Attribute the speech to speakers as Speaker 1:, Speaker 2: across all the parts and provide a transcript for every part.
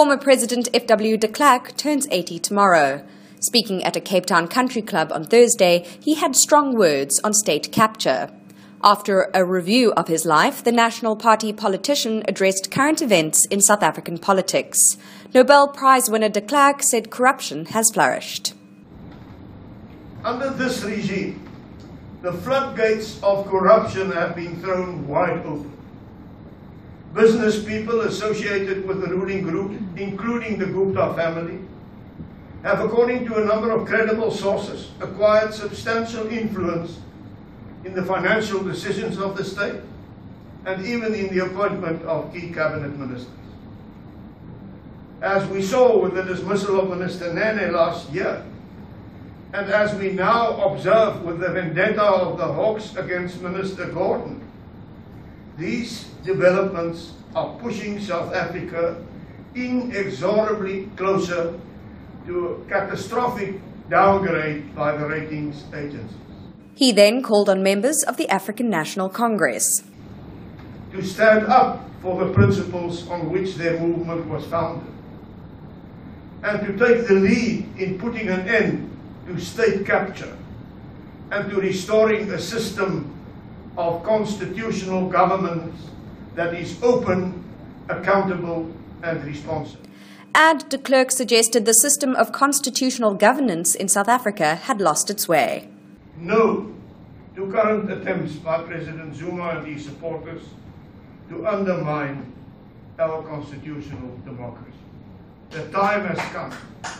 Speaker 1: Former President F.W. de Klerk turns 80 tomorrow. Speaking at a Cape Town country club on Thursday, he had strong words on state capture. After a review of his life, the National Party politician addressed current events in South African politics. Nobel Prize winner de Klerk said corruption has flourished.
Speaker 2: Under this regime, the floodgates of corruption have been thrown wide open. Business people associated with the ruling group, including the Gupta family, have, according to a number of credible sources, acquired substantial influence in the financial decisions of the state and even in the appointment of key cabinet ministers. As we saw with the dismissal of Minister Nene last year, and as we now observe with the vendetta of the Hawks against Minister Gordhan, these developments are pushing South Africa inexorably closer to a catastrophic downgrade by the ratings agencies.
Speaker 1: He then called on members of the African National Congress
Speaker 2: to stand up for the principles on which their movement was founded, and to take the lead in putting an end to state capture and to restoring a system of constitutional governance that is open, accountable and responsive.
Speaker 1: And de Klerk suggested the system of constitutional governance in South Africa had lost its way.
Speaker 2: No to current attempts by President Zuma and his supporters to undermine our constitutional democracy. The time has come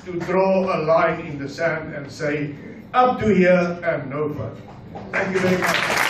Speaker 2: to draw a line in the sand and say, up to here and no further. Thank you very much.